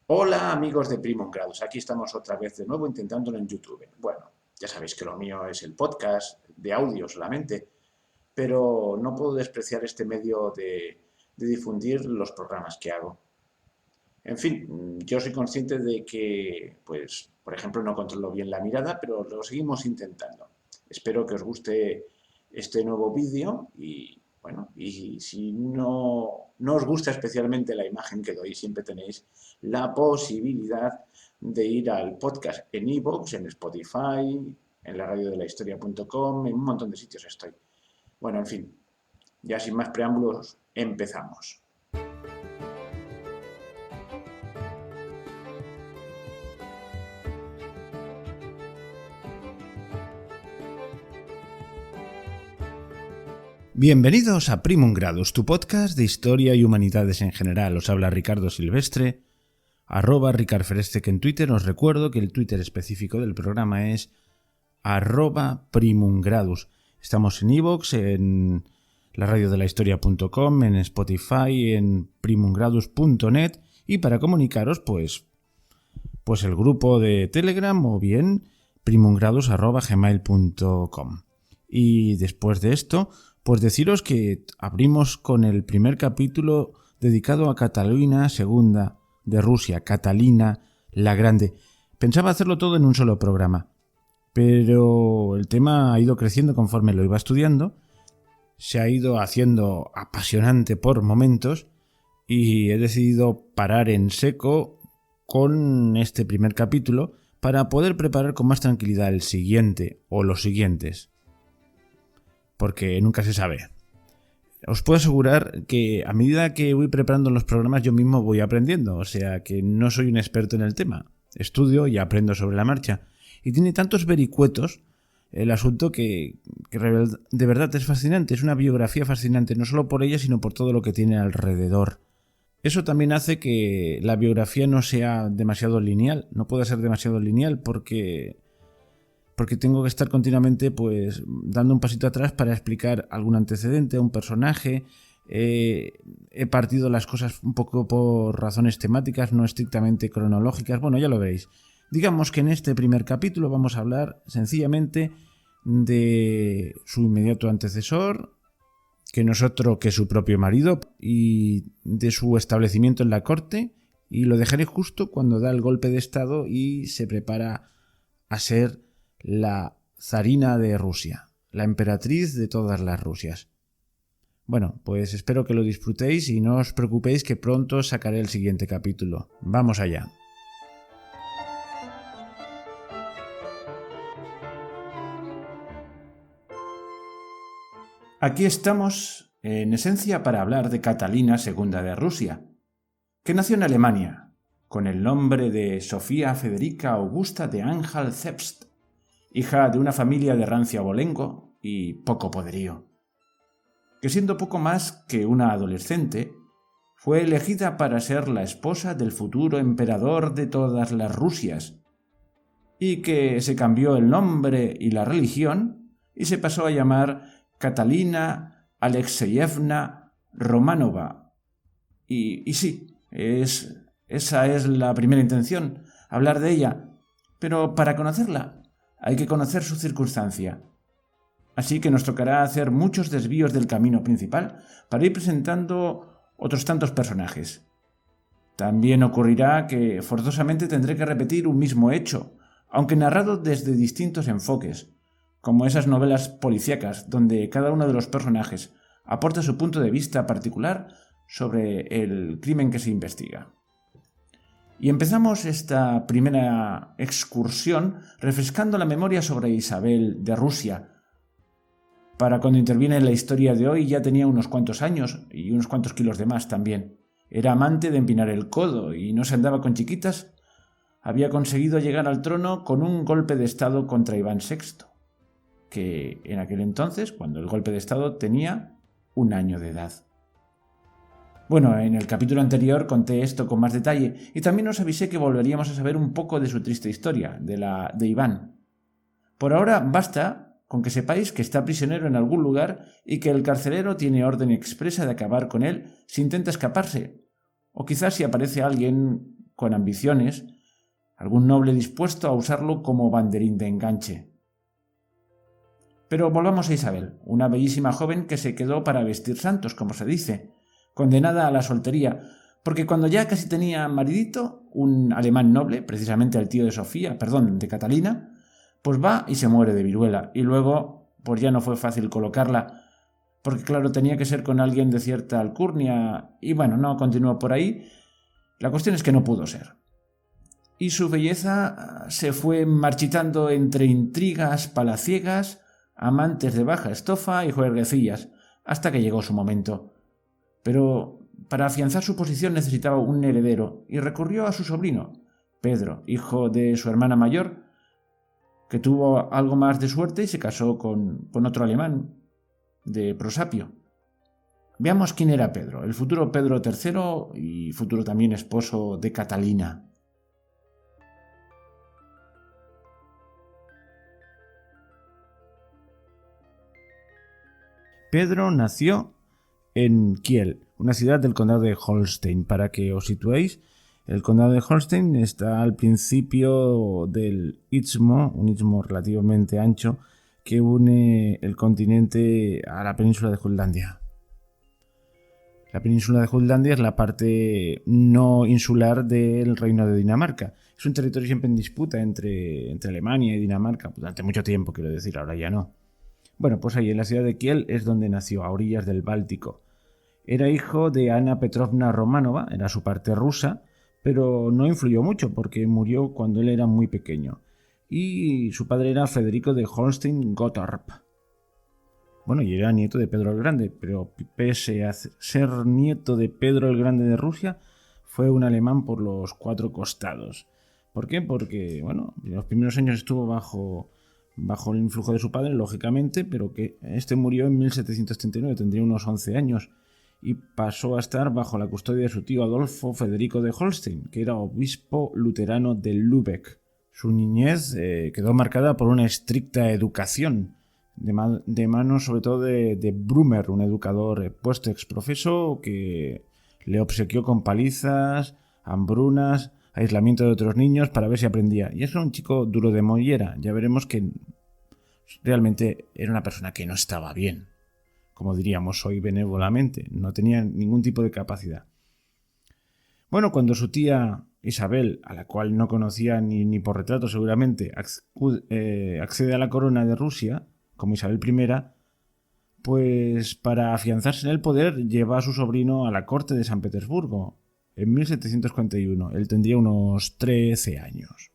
Hola amigos de Primo en Grados, aquí estamos otra vez de nuevo intentándolo en YouTube. Bueno, ya sabéis que lo mío es el podcast de audio solamente, pero no puedo despreciar este medio de difundir los programas que hago. En fin, yo soy consciente de que, pues, por ejemplo, no controlo bien la mirada, pero lo seguimos intentando. Espero que os guste este nuevo vídeo y, bueno, y si no os gusta especialmente la imagen que doy, siempre tenéis la posibilidad de ir al podcast en iVoox, en Spotify, en la radio de la historia.com, en un montón de sitios estoy. Bueno, en fin, ya sin más preámbulos, empezamos. Bienvenidos a Primum Gradus, tu podcast de historia y humanidades en general. Os habla Ricardo Silvestre, @RicardFerestec en Twitter. Os recuerdo que el Twitter específico del programa es @PrimumGradus. Estamos en iVoox, en la radio de la historia.com, en Spotify, en primumgradus.net y para comunicaros, pues el grupo de Telegram o bien primumgradus@gmail.com. Y después de esto, pues deciros que abrimos con el primer capítulo dedicado a Catalina II de Rusia, Catalina la Grande. Pensaba hacerlo todo en un solo programa, pero el tema ha ido creciendo conforme lo iba estudiando, se ha ido haciendo apasionante por momentos y he decidido parar en seco con este primer capítulo para poder preparar con más tranquilidad el siguiente o los siguientes, porque nunca se sabe. Os puedo asegurar que a medida que voy preparando los programas yo mismo voy aprendiendo, o sea que no soy un experto en el tema. Estudio y aprendo sobre la marcha. Y tiene tantos vericuetos el asunto que de verdad es fascinante. Es una biografía fascinante, no solo por ella, sino por todo lo que tiene alrededor. Eso también hace que la biografía no sea demasiado lineal. No puede ser demasiado lineal porque tengo que estar continuamente pues dando un pasito atrás para explicar algún antecedente, un personaje. He partido las cosas un poco por razones temáticas, no estrictamente cronológicas. Bueno, ya lo veréis. Digamos que en este primer capítulo vamos a hablar sencillamente de su inmediato antecesor, que no es otro que su propio marido, y de su establecimiento en la corte, y lo dejaré justo cuando da el golpe de estado y se prepara a ser la zarina de Rusia, la emperatriz de todas las Rusias. Bueno, pues espero que lo disfrutéis y no os preocupéis que pronto sacaré el siguiente capítulo. ¡Vamos allá! Aquí estamos, en esencia, para hablar de Catalina II de Rusia, que nació en Alemania, con el nombre de Sofía Federica Augusta de Anhalt-Zerbst, hija de una familia de rancio abolengo y poco poderío, que siendo poco más que una adolescente, fue elegida para ser la esposa del futuro emperador de todas las Rusias, y que se cambió el nombre y la religión y se pasó a llamar Catalina Alexeyevna Romanova. Y sí, esa es la primera intención, hablar de ella, pero para conocerla hay que conocer su circunstancia. Así que nos tocará hacer muchos desvíos del camino principal para ir presentando otros tantos personajes. También ocurrirá que forzosamente tendré que repetir un mismo hecho, aunque narrado desde distintos enfoques, como esas novelas policíacas donde cada uno de los personajes aporta su punto de vista particular sobre el crimen que se investiga. Y empezamos esta primera excursión refrescando la memoria sobre Isabel de Rusia. Para cuando interviene en la historia de hoy ya tenía unos cuantos años y unos cuantos kilos de más también. Era amante de empinar el codo y no se andaba con chiquitas. Había conseguido llegar al trono con un golpe de estado contra Iván VI, que en aquel entonces, cuando el golpe de estado tenía 1 año de edad. Bueno, en el capítulo anterior conté esto con más detalle y también os avisé que volveríamos a saber un poco de su triste historia, de Iván. Por ahora basta con que sepáis que está prisionero en algún lugar y que el carcelero tiene orden expresa de acabar con él si intenta escaparse, o quizás si aparece alguien con ambiciones, algún noble dispuesto a usarlo como banderín de enganche. Pero volvamos a Isabel, una bellísima joven que se quedó para vestir santos, como se dice, condenada a la soltería, porque cuando ya casi tenía maridito, un alemán noble, precisamente el tío de Catalina, pues va y se muere de viruela, y luego pues ya no fue fácil colocarla, porque claro, tenía que ser con alguien de cierta alcurnia, y bueno, no continuó por ahí. La cuestión es que no pudo ser. Y su belleza se fue marchitando entre intrigas palaciegas, amantes de baja estofa y juerguecillas, hasta que llegó su momento. Pero para afianzar su posición necesitaba un heredero, y recurrió a su sobrino, Pedro, hijo de su hermana mayor, que tuvo algo más de suerte y se casó con otro alemán, de Prosapio. Veamos quién era Pedro, el futuro Pedro III y futuro también esposo de Catalina. Pedro nació en Kiel, una ciudad del condado de Holstein. Para que os situéis, el condado de Holstein está al principio del istmo, un istmo relativamente ancho, que une el continente a la península de Jutlandia. La península de Jutlandia es la parte no insular del reino de Dinamarca. Es un territorio siempre en disputa entre Alemania y Dinamarca, durante mucho tiempo, quiero decir, ahora ya no. Bueno, pues ahí en la ciudad de Kiel es donde nació, a orillas del Báltico. Era hijo de Ana Petrovna Romanova, era su parte rusa, pero no influyó mucho porque murió cuando él era muy pequeño. Y su padre era Federico de Holstein-Gottorp. Bueno, y era nieto de Pedro el Grande, pero pese a ser nieto de Pedro el Grande de Rusia, fue un alemán por los cuatro costados. ¿Por qué? Porque, bueno, en los primeros años estuvo bajo el influjo de su padre, lógicamente, pero que este murió en 1739, tendría unos 11 años, y pasó a estar bajo la custodia de su tío Adolfo Federico de Holstein, que era obispo luterano de Lübeck. Su niñez quedó marcada por una estricta educación, de manos sobre todo de Brummer, un educador puesto exprofeso que le obsequió con palizas, hambrunas, aislamiento de otros niños para ver si aprendía. Y es un chico duro de mollera. Ya veremos que realmente era una persona que no estaba bien. Como diríamos hoy benévolamente. No tenía ningún tipo de capacidad. Bueno, cuando su tía Isabel, a la cual no conocía ni por retrato seguramente, accede a la corona de Rusia, como Isabel I, pues para afianzarse en el poder lleva a su sobrino a la corte de San Petersburgo. En 1741, él tendría unos 13 años.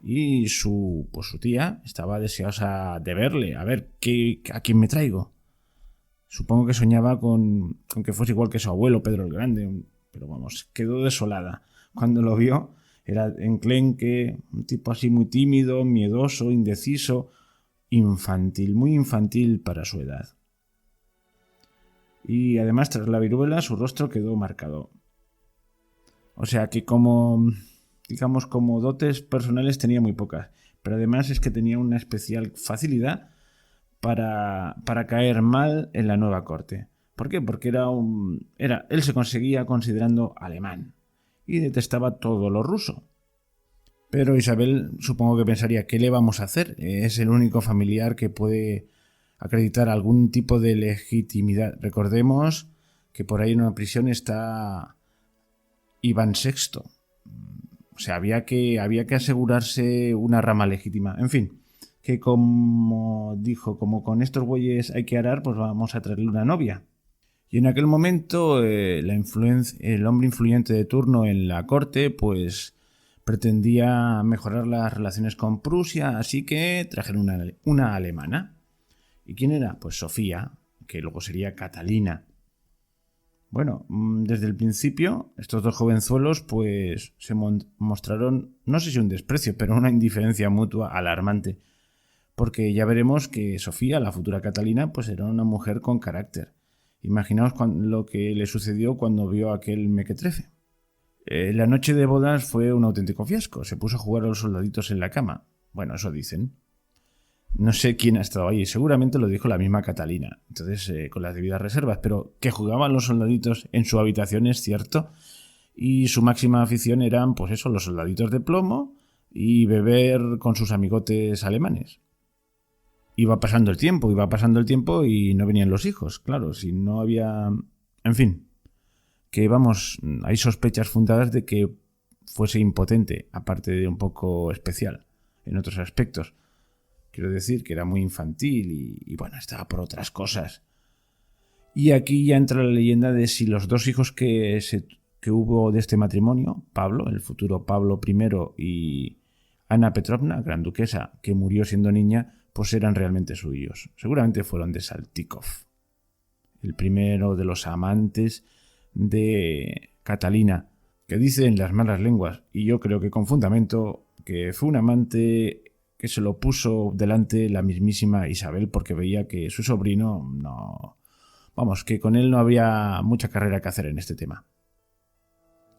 Y su tía estaba deseosa de verle, a ver, ¿a quién me traigo? Supongo que soñaba con que fuese igual que su abuelo, Pedro el Grande, pero vamos, quedó desolada. Cuando lo vio, era enclenque, un tipo así muy tímido, miedoso, indeciso, infantil, muy infantil para su edad. Y además, tras la viruela, su rostro quedó marcado. O sea que como dotes personales tenía muy pocas, pero además es que tenía una especial facilidad para caer mal en la nueva corte. ¿Por qué? Porque él se conseguía considerando alemán y detestaba todo lo ruso. Pero Isabel supongo que pensaría, ¿qué le vamos a hacer? Es el único familiar que puede acreditar algún tipo de legitimidad. Recordemos que por ahí en una prisión está Iván VI. O sea, había que asegurarse una rama legítima. En fin, que como dijo, como con estos bueyes hay que arar, pues vamos a traerle una novia. Y en aquel momento el hombre influyente de turno en la corte, pues pretendía mejorar las relaciones con Prusia, así que trajeron una alemana. ¿Y quién era? Pues Sofía, que luego sería Catalina. Bueno, desde el principio, estos dos jovenzuelos pues se mostraron, no sé si un desprecio, pero una indiferencia mutua alarmante. Porque ya veremos que Sofía, la futura Catalina, pues era una mujer con carácter. Imaginaos lo que le sucedió cuando vio a aquel mequetrefe. La noche de bodas fue un auténtico fiasco. Se puso a jugar a los soldaditos en la cama. Bueno, eso dicen. No sé quién ha estado ahí. Seguramente lo dijo la misma Catalina. Entonces, con las debidas reservas. Pero que jugaban los soldaditos en su habitación es cierto. y su máxima afición eran, pues eso, los soldaditos de plomo y beber con sus amigotes alemanes. Iba pasando el tiempo y no venían los hijos, claro, si no había... En fin, que vamos, hay sospechas fundadas de que fuese impotente, aparte de un poco especial en otros aspectos. Quiero decir que era muy infantil y bueno, estaba por otras cosas. Y aquí ya entra la leyenda de si los dos hijos que hubo de este matrimonio, Pablo, el futuro Pablo I, y Ana Petrovna, gran duquesa, que murió siendo niña, pues eran realmente suyos. Seguramente fueron de Saltykov, el primero de los amantes de Catalina, que dicen las malas lenguas, y yo creo que con fundamento, que fue un amante que se lo puso delante la mismísima Isabel porque veía que su sobrino no... Vamos, que con él no había mucha carrera que hacer en este tema.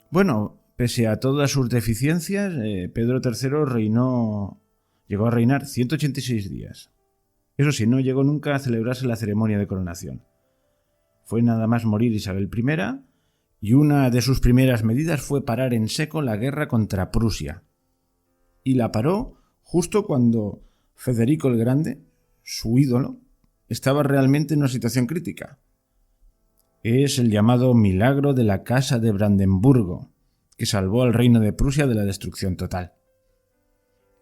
Bueno, pese a todas sus deficiencias, Pedro III llegó a reinar 186 días. Eso sí, no llegó nunca a celebrarse la ceremonia de coronación. Fue nada más morir Isabel I, y una de sus primeras medidas fue parar en seco la guerra contra Prusia. Y la paró justo cuando Federico el Grande, su ídolo, estaba realmente en una situación crítica. Es el llamado milagro de la Casa de Brandenburgo, que salvó al reino de Prusia de la destrucción total.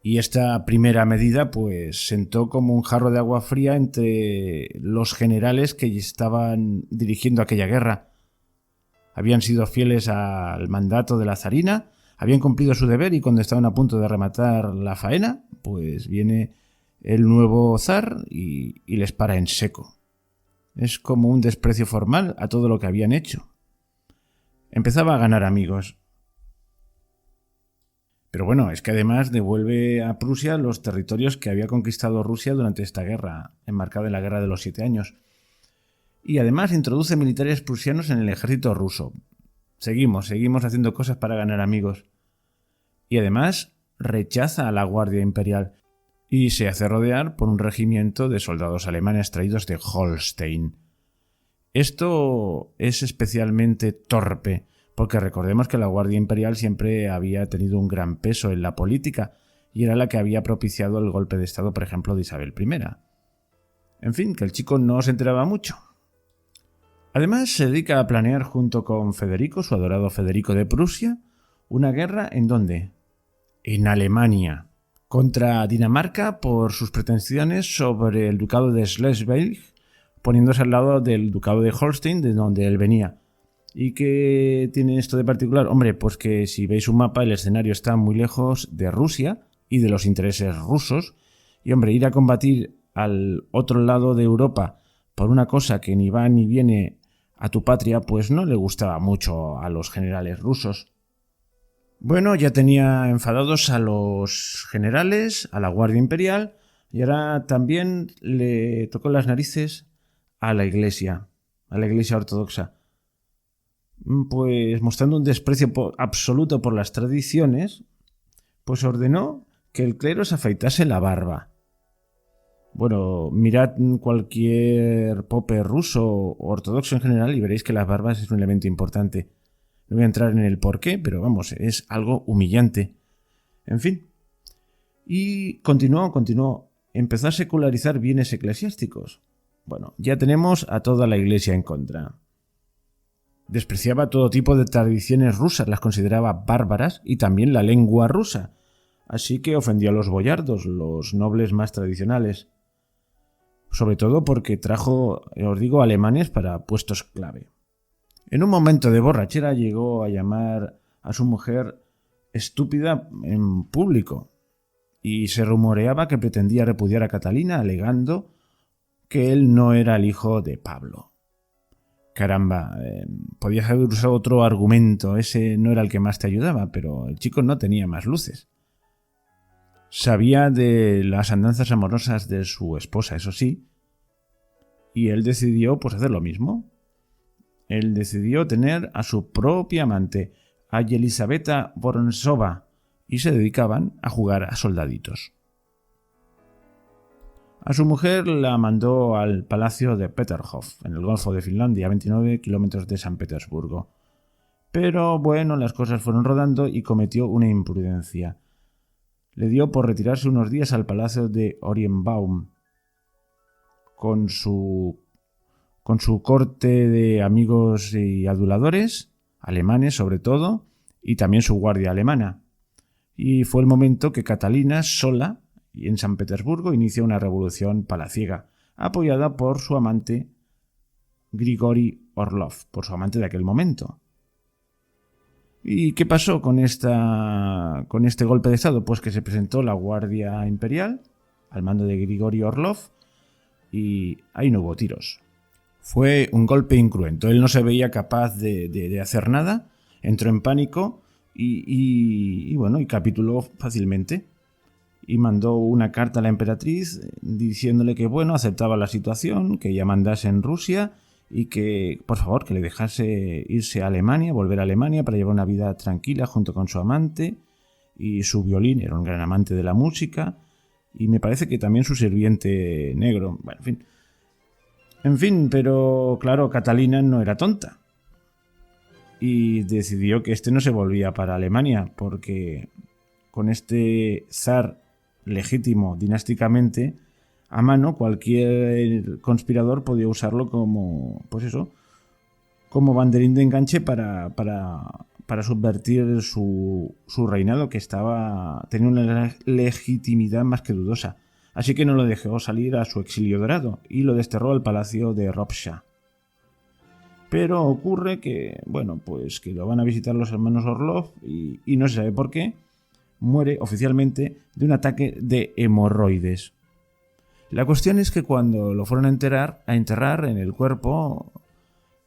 Y esta primera medida pues sentó como un jarro de agua fría entre los generales que estaban dirigiendo aquella guerra. Habían sido fieles al mandato de la zarina, habían cumplido su deber y cuando estaban a punto de rematar la faena, pues viene el nuevo zar y les para en seco. Es como un desprecio formal a todo lo que habían hecho. Empezaba a ganar amigos. Pero bueno, es que además devuelve a Prusia los territorios que había conquistado Rusia durante esta guerra, enmarcada en la Guerra de los 7 años. Y además introduce militares prusianos en el ejército ruso. Seguimos haciendo cosas para ganar amigos. Y además rechaza a la Guardia Imperial y se hace rodear por un regimiento de soldados alemanes traídos de Holstein. Esto es especialmente torpe, porque recordemos que la Guardia Imperial siempre había tenido un gran peso en la política y era la que había propiciado el golpe de estado, por ejemplo, de Isabel I. En fin, que el chico no se enteraba mucho. Además, se dedica a planear junto con Federico, su adorado Federico de Prusia, una guerra ¿en dónde? En Alemania, contra Dinamarca por sus pretensiones sobre el ducado de Schleswig, poniéndose al lado del ducado de Holstein, de donde él venía. ¿Y qué tiene esto de particular? Hombre, pues que si veis un mapa, el escenario está muy lejos de Rusia y de los intereses rusos. Y hombre, ir a combatir al otro lado de Europa por una cosa que ni va ni viene a tu patria, pues no le gustaba mucho a los generales rusos. Bueno, ya tenía enfadados a los generales, a la Guardia Imperial, y ahora también le tocó las narices a la Iglesia ortodoxa. Pues mostrando un desprecio absoluto por las tradiciones, pues ordenó que el clero se afeitase la barba. Bueno, mirad cualquier pope ruso o ortodoxo en general y veréis que las barbas es un elemento importante. No voy a entrar en el porqué, pero vamos, es algo humillante. En fin. Y continuó. Empezó a secularizar bienes eclesiásticos. Bueno, ya tenemos a toda la Iglesia en contra. Despreciaba todo tipo de tradiciones rusas, las consideraba bárbaras y también la lengua rusa. Así que ofendió a los boyardos, los nobles más tradicionales. Sobre todo porque trajo, os digo, alemanes para puestos clave. En un momento de borrachera llegó a llamar a su mujer estúpida en público y se rumoreaba que pretendía repudiar a Catalina alegando que él no era el hijo de Pablo. Caramba, podías haber usado otro argumento, ese no era el que más te ayudaba, pero el chico no tenía más luces. Sabía de las andanzas amorosas de su esposa, eso sí, y él decidió pues hacer lo mismo. Él decidió tener a su propia amante, a Yelizaveta Vorontsova, y se dedicaban a jugar a soldaditos. A su mujer la mandó al palacio de Peterhof, en el Golfo de Finlandia, a 29 kilómetros de San Petersburgo. Pero bueno, las cosas fueron rodando y cometió una imprudencia. Le dio por retirarse unos días al palacio de Oranienbaum con su corte de amigos y aduladores, alemanes sobre todo, y también su guardia alemana. Y fue el momento que Catalina, sola, y en San Petersburgo, inicia una revolución palaciega, apoyada por su amante Grigori Orlov, por su amante de aquel momento. ¿Y qué pasó con este golpe de estado? Pues que se presentó la Guardia Imperial al mando de Grigori Orlov y ahí no hubo tiros. Fue un golpe incruento. Él no se veía capaz de hacer nada, entró en pánico y capituló fácilmente. Y mandó una carta a la emperatriz diciéndole que aceptaba la situación, que ella mandase en Rusia y que, por favor, que le dejase irse a Alemania, volver a Alemania para llevar una vida tranquila junto con su amante y su violín, era un gran amante de la música, y me parece que también su sirviente negro. Bueno, en fin, pero claro, Catalina no era tonta y decidió que no se volvía para Alemania, porque con este zar legítimo dinásticamente a mano, cualquier conspirador podía usarlo como banderín de enganche para subvertir su reinado, que tenía una legitimidad más que dudosa. Así que no lo dejó salir a su exilio dorado y lo desterró al palacio de Ropsha. Pero ocurre que, que lo van a visitar los hermanos Orlov y no se sabe por qué, muere oficialmente de un ataque de hemorroides. La cuestión es que cuando lo fueron a enterrar en el cuerpo,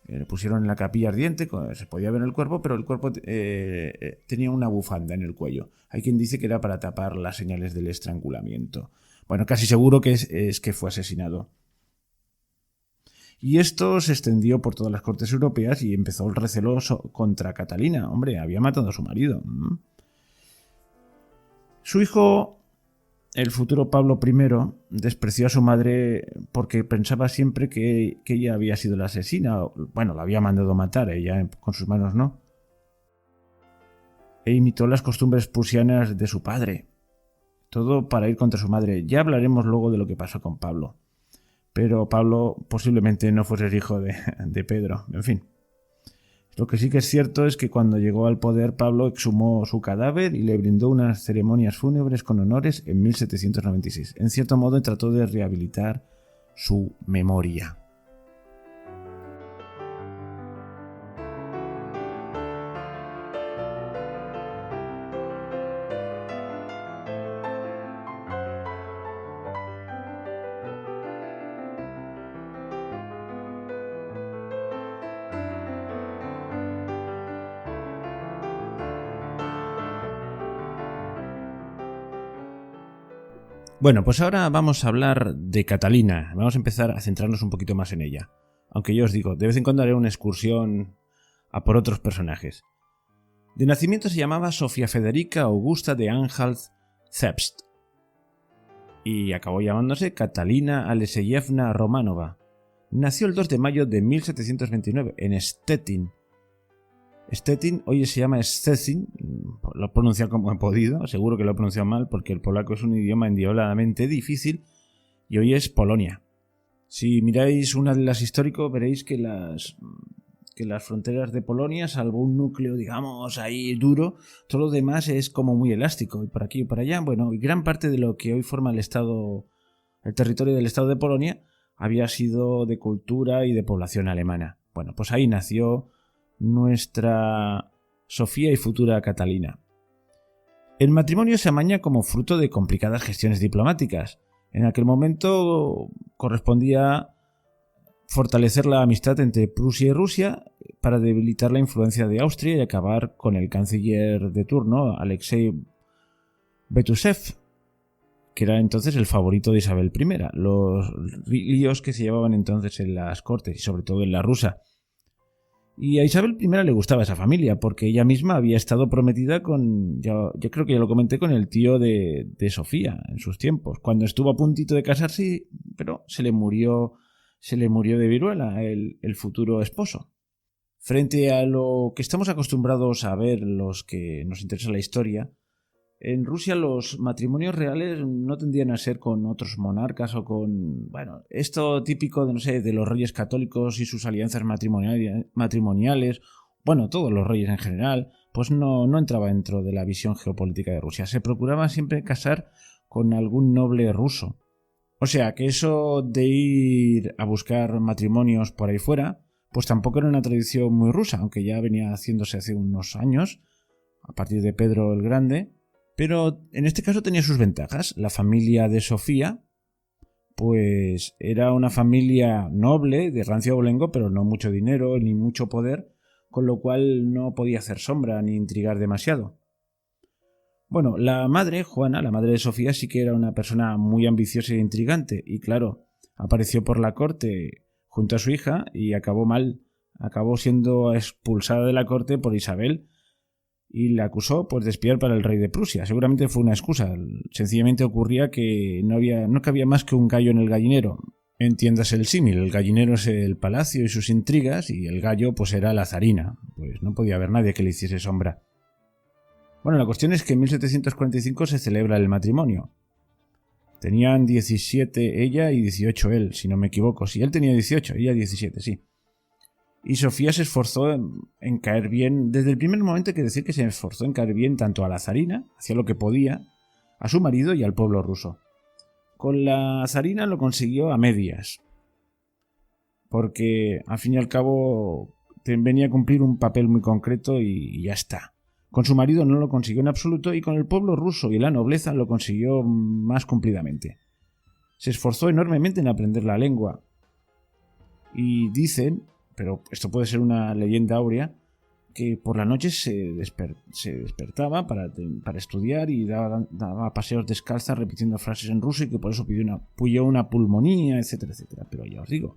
le pusieron en la capilla ardiente, se podía ver el cuerpo, pero el cuerpo tenía una bufanda en el cuello. Hay quien dice que era para tapar las señales del estrangulamiento. Bueno, casi seguro que es que fue asesinado. Y esto se extendió por todas las cortes europeas y empezó el recelo contra Catalina. Hombre, había matado a su marido. Su hijo, el futuro Pablo I, despreció a su madre porque pensaba siempre que ella había sido la asesina. Bueno, la había mandado matar, ella con sus manos no. E imitó las costumbres prusianas de su padre. Todo para ir contra su madre. Ya hablaremos luego de lo que pasó con Pablo. Pero Pablo posiblemente no fuese el hijo de Pedro. En fin. Lo que sí que es cierto es que cuando llegó al poder, Pablo exhumó su cadáver y le brindó unas ceremonias fúnebres con honores en 1796. En cierto modo, trató de rehabilitar su memoria. Bueno, pues ahora vamos a hablar de Catalina. Vamos a empezar a centrarnos un poquito más en ella. Aunque yo os digo, de vez en cuando haré una excursión a por otros personajes. De nacimiento se llamaba Sofía Federica Augusta de Anhalt-Zerbst y acabó llamándose Catalina Alexeyevna Romanova. Nació el 2 de mayo de 1729 en Stettin. Stettin hoy se llama Szczecin, lo he pronunciado como he podido, seguro que lo he pronunciado mal porque el polaco es un idioma endiabladamente difícil y hoy es Polonia. Si miráis un atlas histórico veréis que las fronteras de Polonia, salvo un núcleo, digamos, ahí duro, todo lo demás es como muy elástico, y por aquí y por allá. Bueno, y gran parte de lo que hoy forma el territorio del Estado de Polonia había sido de cultura y de población alemana. Bueno, pues ahí nació nuestra Sofía y futura Catalina. El matrimonio se amaña como fruto de complicadas gestiones diplomáticas. En aquel momento correspondía fortalecer la amistad entre Prusia y Rusia para debilitar la influencia de Austria y acabar con el canciller de turno, Alexei Betusev, que era entonces el favorito de Isabel I. Los líos que se llevaban entonces en las cortes y sobre todo en la rusa. Y a Isabel I le gustaba esa familia porque ella misma había estado prometida con, yo creo que ya lo comenté, con el tío de Sofía en sus tiempos, cuando estuvo a puntito de casarse, pero se le murió de viruela el futuro esposo. Frente a lo que estamos acostumbrados a ver los que nos interesa la historia, en Rusia los matrimonios reales no tendían a ser con otros monarcas o con, bueno, esto típico de, no sé, de los reyes católicos y sus alianzas matrimoniales, bueno, todos los reyes en general, pues no entraba dentro de la visión geopolítica de Rusia. Se procuraba siempre casar con algún noble ruso. O sea, que eso de ir a buscar matrimonios por ahí fuera, pues tampoco era una tradición muy rusa, aunque ya venía haciéndose hace unos años, a partir de Pedro el Grande. Pero en este caso tenía sus ventajas. La familia de Sofía, pues era una familia noble, de rancio abolengo, pero no mucho dinero ni mucho poder, con lo cual no podía hacer sombra ni intrigar demasiado. Bueno, la madre, Juana, la madre de Sofía, sí que era una persona muy ambiciosa e intrigante, y claro, apareció por la corte junto a su hija y acabó mal. Acabó siendo expulsada de la corte por Isabel, y la acusó pues de espiar para el rey de Prusia. Seguramente fue una excusa. Sencillamente ocurría que no cabía más que un gallo en el gallinero. Entiéndase el símil. El gallinero es el palacio y sus intrigas, y el gallo pues era la zarina. Pues no podía haber nadie que le hiciese sombra. Bueno, la cuestión es que en 1745 se celebra el matrimonio. Tenían 17 ella y 18 él, si no me equivoco. Sí, él tenía 18, ella 17, sí. Y Sofía se esforzó en caer bien. Desde el primer momento hay que decir que se esforzó en caer bien tanto a la zarina, hacía lo que podía, a su marido y al pueblo ruso. Con la zarina lo consiguió a medias, porque al fin y al cabo venía a cumplir un papel muy concreto y ya está. Con su marido no lo consiguió en absoluto, y con el pueblo ruso y la nobleza lo consiguió más cumplidamente. Se esforzó enormemente en aprender la lengua. Y dicen, pero esto puede ser una leyenda áurea, que por la noche se despertaba para estudiar y daba paseos descalza repitiendo frases en ruso, y que por eso pidió una pulmonía, etcétera, etcétera. Pero ya os digo,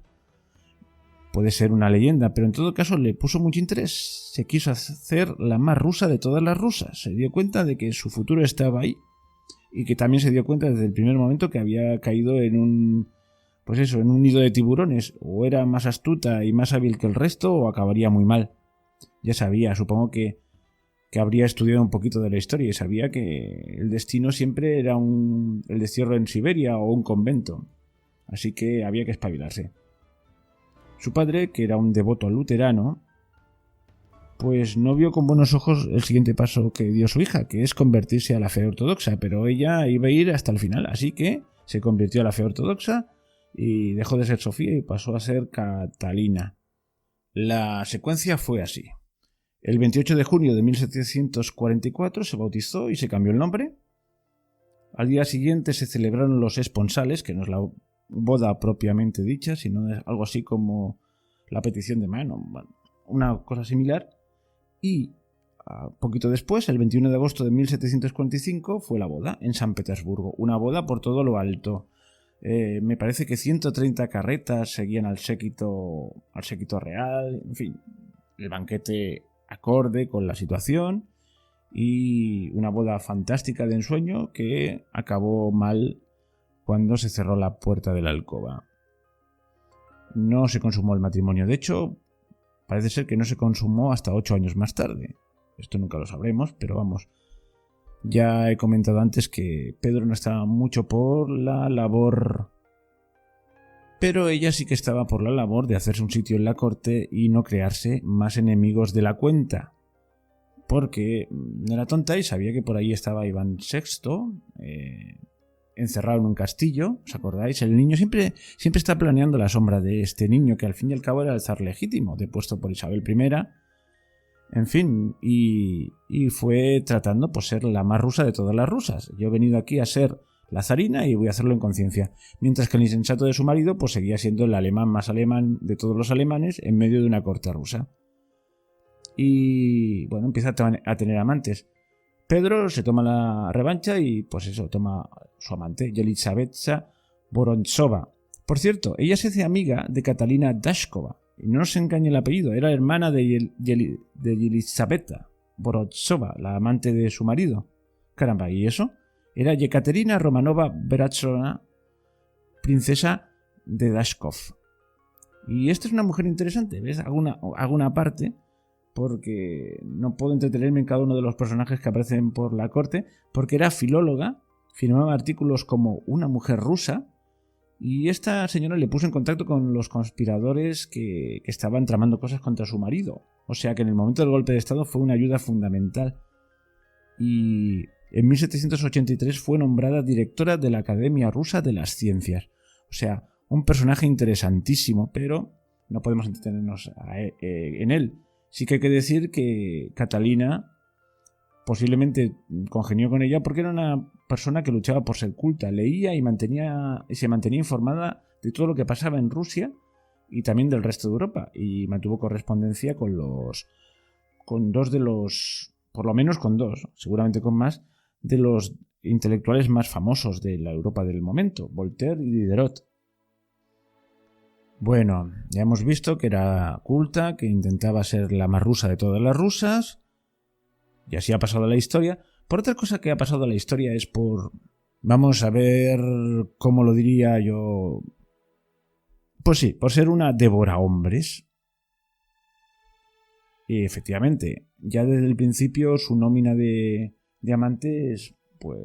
puede ser una leyenda, pero en todo caso le puso mucho interés. Se quiso hacer la más rusa de todas las rusas. Se dio cuenta de que su futuro estaba ahí, y que también se dio cuenta desde el primer momento que había caído en un nido de tiburones. O era más astuta y más hábil que el resto, o acabaría muy mal. Ya sabía, supongo que habría estudiado un poquito de la historia y sabía que el destino siempre era el destierro en Siberia o un convento. Así que había que espabilarse. Su padre, que era un devoto luterano, pues no vio con buenos ojos el siguiente paso que dio su hija, que es convertirse a la fe ortodoxa, pero ella iba a ir hasta el final, así que se convirtió a la fe ortodoxa y dejó de ser Sofía y pasó a ser Catalina. La secuencia fue así. El 28 de junio de 1744 se bautizó y se cambió el nombre. Al día siguiente se celebraron los esponsales, que no es la boda propiamente dicha, sino es algo así como la petición de mano, una cosa similar. Y poquito después, el 21 de agosto de 1745, fue la boda en San Petersburgo. Una boda por todo lo alto. Me parece que 130 carretas seguían al séquito real. En fin, el banquete acorde con la situación, y una boda fantástica de ensueño que acabó mal cuando se cerró la puerta de la alcoba. No se consumó el matrimonio. De hecho, parece ser que no se consumó hasta 8 años más tarde. Esto nunca lo sabremos, pero vamos. Ya he comentado antes que Pedro no estaba mucho por la labor, pero ella sí que estaba por la labor de hacerse un sitio en la corte y no crearse más enemigos de la cuenta. Porque no era tonta y sabía que por ahí estaba Iván VI, encerrado en un castillo. ¿Os acordáis? El niño siempre está planeando la sombra de este niño, que al fin y al cabo era el zar legítimo, depuesto por Isabel I. En fin, y fue tratando por ser la más rusa de todas las rusas. Yo he venido aquí a ser la zarina y voy a hacerlo en conciencia. Mientras que el insensato de su marido pues seguía siendo el alemán más alemán de todos los alemanes en medio de una corte rusa. Y bueno, empieza a tener amantes. Pedro se toma la revancha y pues eso, toma su amante, Yelizaveta Vorontsova. Por cierto, ella se hace amiga de Catalina Dashkova. Y no nos engañe el apellido, era hermana de Yelizaveta Vorontsova, la amante de su marido. Caramba, ¿y eso? Era Yekaterina Romanova Beratsona, princesa de Dashkov. Y esta es una mujer interesante, ¿ves? Hago una parte porque no puedo entretenerme en cada uno de los personajes que aparecen por la corte, porque era filóloga, firmaba artículos como Una mujer rusa, y esta señora le puso en contacto con los conspiradores que estaban tramando cosas contra su marido. O sea que en el momento del golpe de estado fue una ayuda fundamental. Y en 1783 fue nombrada directora de la Academia Rusa de las Ciencias. O sea, un personaje interesantísimo, pero no podemos entretenernos en él. Sí que hay que decir que Catalina posiblemente congenió con ella porque era una persona que luchaba por ser culta, leía y se mantenía informada de todo lo que pasaba en Rusia y también del resto de Europa, y mantuvo correspondencia con dos de los, por lo menos con dos, seguramente con más, de los intelectuales más famosos de la Europa del momento, Voltaire y Diderot. Bueno, ya hemos visto que era culta, que intentaba ser la más rusa de todas las rusas, y así ha pasado la historia. Por otra cosa que ha pasado la historia es vamos a ver cómo lo diría yo. Pues sí, por ser una devorahombres. Y efectivamente, ya desde el principio su nómina de amantes, pues,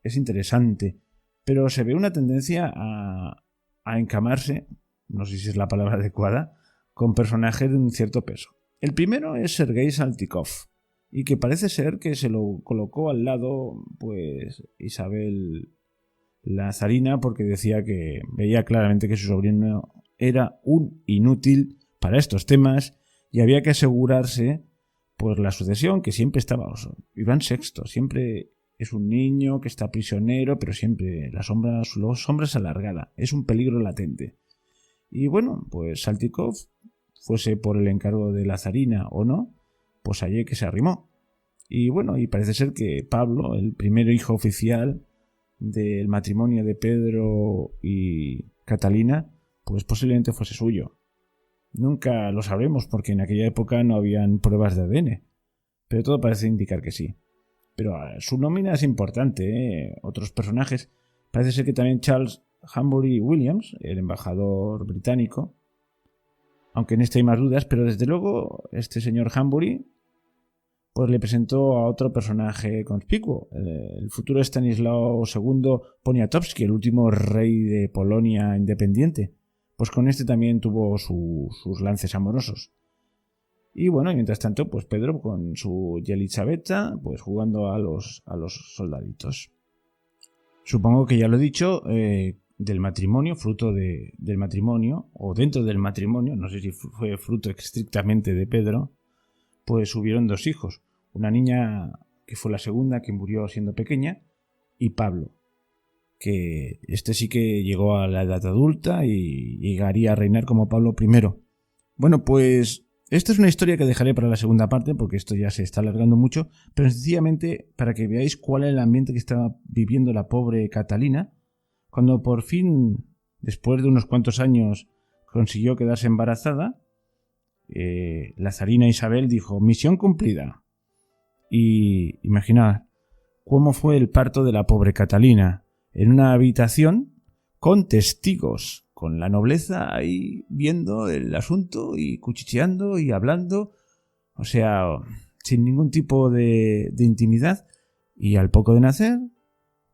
es interesante. Pero se ve una tendencia a encamarse, no sé si es la palabra adecuada, con personajes de un cierto peso. El primero es Sergei Saltykov, y que parece ser que se lo colocó al lado, pues, Isabel la zarina, porque decía que veía claramente que su sobrino era un inútil para estos temas y había que asegurarse, pues, la sucesión, que siempre estaba. Iván VI siempre es un niño que está prisionero, pero siempre su sombra es alargada, es un peligro latente. Y bueno, pues Saltykov, fuese por el encargo de la zarina o no, pues allí que se arrimó. Y bueno, y parece ser que Pablo, el primer hijo oficial del matrimonio de Pedro y Catalina, pues posiblemente fuese suyo. Nunca lo sabremos porque en aquella época no habían pruebas de ADN, pero todo parece indicar que sí. Pero su nómina es importante, ¿eh? Otros personajes, parece ser que también Charles Humbury Williams, el embajador británico, aunque en este hay más dudas, pero desde luego este señor Humbury pues le presentó a otro personaje conspicuo, el futuro Stanislao II Poniatowski, el último rey de Polonia independiente. Pues con este también tuvo sus lances amorosos. Y bueno, y mientras tanto, pues Pedro con su Yelizaveta, pues jugando a los soldaditos. Supongo que ya lo he dicho, del matrimonio, fruto del matrimonio, o dentro del matrimonio, no sé si fue fruto estrictamente de Pedro, pues hubieron dos hijos, una niña que fue la segunda, que murió siendo pequeña, y Pablo, que este sí que llegó a la edad adulta y llegaría a reinar como Pablo I. Bueno, pues esta es una historia que dejaré para la segunda parte, porque esto ya se está alargando mucho, pero sencillamente para que veáis cuál es el ambiente que estaba viviendo la pobre Catalina, cuando por fin, después de unos cuantos años, consiguió quedarse embarazada. La zarina Isabel dijo: misión cumplida. Y imaginad cómo fue el parto de la pobre Catalina, en una habitación con testigos, con la nobleza ahí viendo el asunto y cuchicheando y hablando, o sea, sin ningún tipo de intimidad. Y al poco de nacer,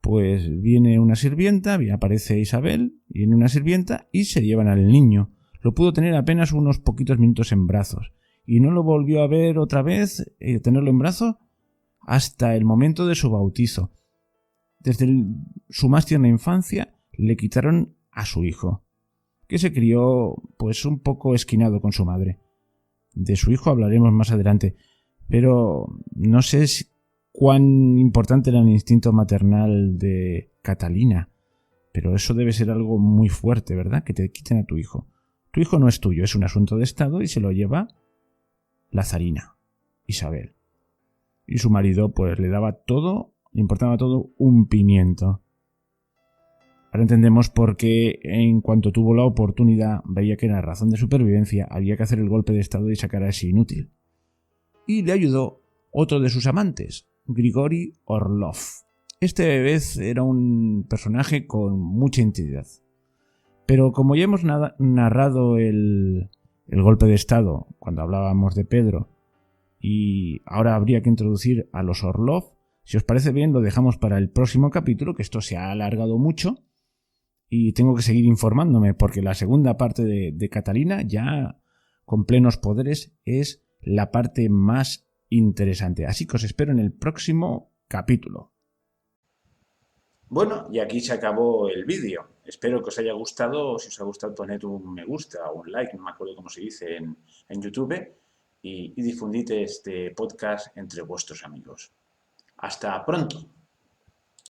pues viene una sirvienta, aparece Isabel, viene una sirvienta y se llevan al niño. Lo pudo tener apenas unos poquitos minutos en brazos y no lo volvió a ver otra vez, tenerlo en brazos, hasta el momento de su bautizo. Desde su más tierna infancia le quitaron a su hijo, que se crió pues un poco esquinado con su madre. De su hijo hablaremos más adelante, pero no sé cuán importante era el instinto maternal de Catalina, pero eso debe ser algo muy fuerte, ¿verdad? Que te quiten a tu hijo. Tu hijo no es tuyo, es un asunto de Estado y se lo lleva la zarina, Isabel. Y su marido pues le daba todo, le importaba todo un pimiento. Ahora entendemos por qué en cuanto tuvo la oportunidad veía que era razón de supervivencia, había que hacer el golpe de Estado y sacar a ese inútil. Y le ayudó otro de sus amantes, Grigori Orlov. Este vez era un personaje con mucha entidad. Pero como ya hemos narrado el golpe de Estado cuando hablábamos de Pedro, y ahora habría que introducir a los Orlov, si os parece bien lo dejamos para el próximo capítulo, que esto se ha alargado mucho y tengo que seguir informándome porque la segunda parte de Catalina, ya con plenos poderes, es la parte más interesante. Así que os espero en el próximo capítulo. Bueno, y aquí se acabó el vídeo. Espero que os haya gustado. Si os ha gustado, poned un me gusta o un like, no me acuerdo cómo se dice en YouTube, y difundid este podcast entre vuestros amigos. Hasta pronto.